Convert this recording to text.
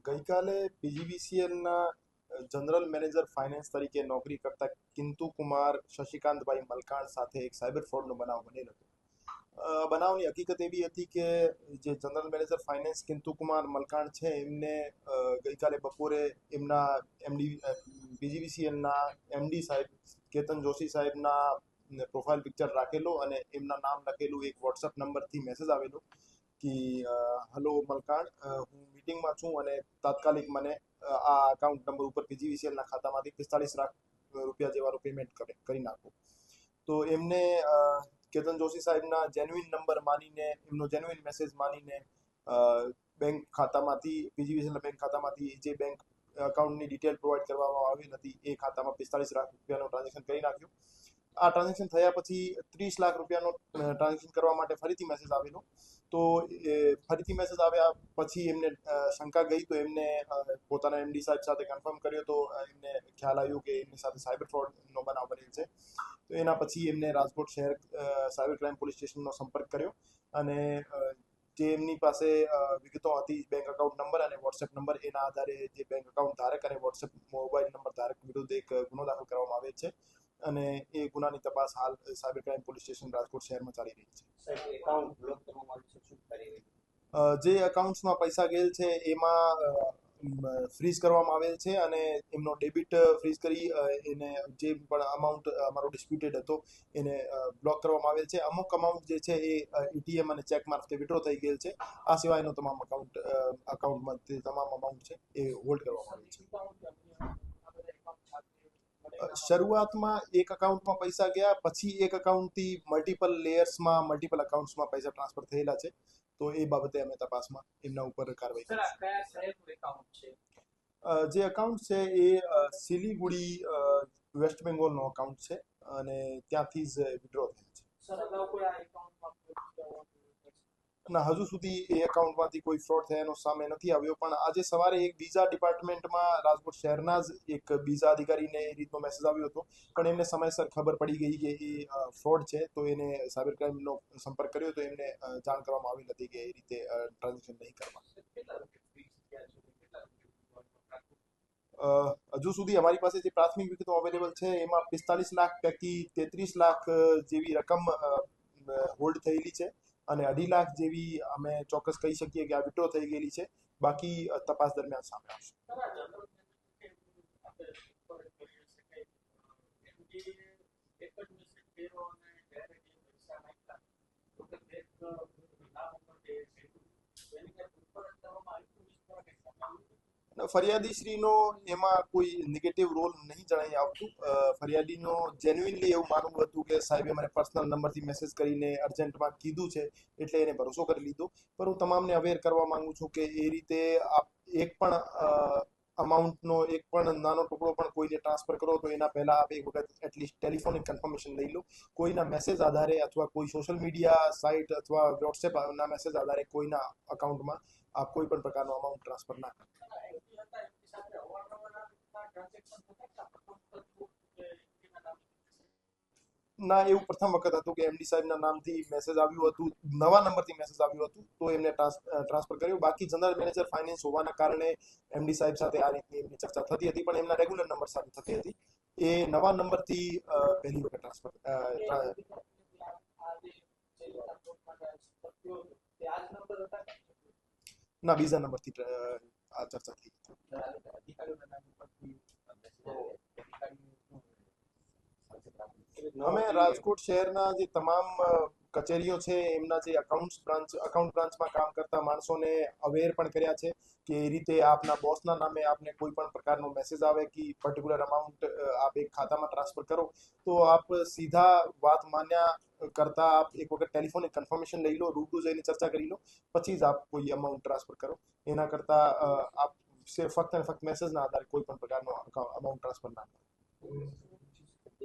ગઈકાલે પીજીવીસીએલના general manager finance તરીકે નોકરી કરતા કિંતુ કુમાર શશિકાંતભાઈ મલકાણ સાથે એક સાયબર ફ્રોડનો બનાવ બનેલ હતો. બનાવની હકીકત એવી હતી કે જે જનરલ મેનેજર ફાઇનાન્સ કિંતુ કુમાર મલકાણ છે એમને ગઈકાલે બપોરે એમના એમડી પીજીવીસીએલના એમડી સાહેબ કેતન જોશી સાહેબના પ્રોફાઇલ પિક્ચર રાખેલો અને એમના નામ લખેલું એક વોટ્સઅપ નંબરથી મેસેજ આવેલો કે હલો મલકાણ, હું મીટિંગમાં છું અને તાત્કાલિક મને આ અકાઉન્ટ નંબર ઉપર પીજીવીસીએલના ખાતામાંથી 45 લાખ રૂપિયા જેવાનું પેમેન્ટ કરી નાખો. તો એમને કેતન જોશી સાહેબના જેન્યુઇન નંબર માનીને, એમનો જેન્યુઇન મેસેજ માનીને બેંક ખાતામાંથી, પીજીવીસીએલના બેંક ખાતામાંથી જે બેંક અકાઉન્ટની ડિટેલ પ્રોવાઈડ કરવામાં આવેલ હતી એ ખાતામાં 45 લાખ રૂપિયાનું ટ્રાન્ઝેક્શન કરી નાખ્યું. આ ટ્રાન્ઝેક્શન થયા પછી 30 લાખ રૂપિયાનો ટ્રાન્ઝેક્શન કરવા માટે ફરીથી મેસેજ આવેલો. તો ફરીથી મેસેજ આવ્યા પછી એમને શંકા ગઈ, તો એમને પોતાના એમડી સાહેબ સાથે કન્ફર્મ કર્યો, તો એમને ખ્યાલ આવ્યું કે એમની સાથે સાયબર ફ્રોડનો બનાવ બનેલ છે. તો એના પછી એમને રાજકોટ શહેર સાયબર ક્રાઇમ પોલીસ સ્ટેશનનો સંપર્ક કર્યો અને જે એમની પાસે વિગતો હતી, બેંક અકાઉન્ટ નંબર અને વોટ્સએપ નંબર, એના આધારે જે બેંક અકાઉન્ટ ધારક અને વોટ્સએપ મોબાઈલ નંબર ધારક વિરુદ્ધ એક ગુનો દાખલ કરવામાં આવે છે અને એ ગુનાની તપાસ હાલ cyber crime police station Rajkot શહેરમાં ચાલી રહી છે. જે એકાઉન્ટ્સમાં પૈસા ગયેલ છે એમાં ફ્રીઝ કરવામાં આવેલ છે અને એમનો ડેબિટ ફ્રીઝ કરી એને જે પણ અમાઉન્ટ અમારો ડિસ્પ્યુટેડ હતો એને બ્લોક કરવામાં આવેલ છે. અમુક અમાઉન્ટ જે છે એ એટીએમ અને ચેક મારફતે વિડ્રો થઈ ગયેલ છે. આ સિવાયનો તમામ અકાઉન્ટમાં તમામ અમાઉન્ટ છે એ હોલ્ડ કરવામાં આવેલ છે. શરૂઆતમાં એક અકાઉન્ટમાં પૈસા ગયા, પછી એક અકાઉન્ટથી મલ્ટિપલ લેયર્સમાં, મલ્ટિપલ અકાઉન્ટ્સમાં પૈસા ટ્રાન્સફર થયેલા છે. તો એ બાબતે અમે તપાસમાં એમના ઉપર કાર્યવાહી કરીશું. જે અકાઉન્ટ છે એ સિલીગુડી વેસ્ટ બેંગોલનો અકાઉન્ટ છે અને ત્યાંથી જ વિડ્રો થયેલ છે. ના, હજુ સુધી એ એકાઉન્ટમાંથી કોઈ ફ્રોડ થયાનો સામે નથી આવ્યો, પણ આજે સવારે એક બીજા ડિપાર્ટમેન્ટમાં રાજકોટ શહેરના જ એક બીજા અધિકારીને એ રીતનો મેસેજ આવ્યો હતો, પણ એમને સમયસર ખબર પડી ગઈ કે એ ફ્રોડ છે, તો એને સાયબર ક્રાઇમનો સંપર્ક કર્યો, તો એમને જાણ કરવામાં આવી હતી કે એ રીતે ટ્રાન્ઝેક્શન નહીં કરવા. હજુ સુધી અમારી પાસે જે પ્રાથમિક વિગતો અવેલેબલ છે એમાં 45 લાખ પૈકી 33 લાખ જેવી રકમ હોલ્ડ થયેલી છે અને 2.5 લાખ જેવી અમે ચોક્કસ કહી શકીએ કે આ વિડ્રો થઈ ગયેલી છે. બાકી તપાસ દરમિયાન સામે આવશે. ફરિયાદીશ્રીનો એમાં કોઈ નેગેટિવ રોલ નહીં જણાઈ આવતું. ફરિયાદીનો જેન્યુઇનલી એવું માનવું હતું કે સાહેબે મને પર્સનલ નંબરથી મેસેજ કરીને અર્જન્ટમાં કીધું છે એટલે એને ભરોસો કરી લીધો. પણ હું તમામને અવેર કરવા માંગુ છું કે એ રીતે આપ એક પણ અમાઉન્ટનો એક પણ નાનો ટુકડો પણ કોઈને ટ્રાન્સફર કરો તો એના પહેલા આપ એક વખત એટલીસ્ટ ટેલિફોનિક કન્ફર્મેશન લઈ લો. કોઈના મેસેજ આધારે અથવા કોઈ સોશિયલ મીડિયા સાઇટ અથવા વોટ્સએપના મેસેજ આધારે કોઈના અકાઉન્ટમાં આપ કોઈ પણ પ્રકારનો અમાઉન્ટ ટ્રાન્સફર ના કરો. ના, એવું પ્રથમ વખત હતું કે એમડી સાહેબના નામથી મેસેજ આવ્યું હતું, નવા નંબરથી મેસેજ આવ્યું હતું, તો એમને ટ્રાન્સફર કર્યું. બાકી જનરલ મેનેજર ફાઇનાન્સ હોવાના કારણે એમડી સાહેબ સાથે આ રીતની એમની ચર્ચા થતી હતી, પણ એમના રેગ્યુલર નંબર સાથે થતી હતી. એ નવા નંબરથી પહેલી વખત ટ્રાન્સફર ના, બીજા નંબરથી આ ચર્ચા થઈ. અમે રાજકોટ શહેરના જે તમામ કચેરીઓ છે એમના જે અકાઉન્ટ બ્રાન્ચમાં કામ કરતા માણસોને અવેર પણ કર્યા છે કે એ રીતે આપના બોસના નામે આપને કોઈ પણ પ્રકારનો મેસેજ આવે કે પર્ટિક્યુલર અમાઉન્ટ આપ એક ખાતામાં ટ્રાન્સફર કરો, તો આપ સીધા વાત માન્યા કરતા આપ એક વખત ટેલિફોનિક કન્ફર્મેશન લઈ લો, રૂબરૂ જઈને ચર્ચા કરી લો, પછી જ આપ કોઈ અમાઉન્ટ ટ્રાન્સફર કરો. એના કરતા આપ ફક્ત અને ફક્ત મેસેજના આધારે કોઈ પણ પ્રકારનો અમાઉન્ટ ટ્રાન્સફર ના કરો.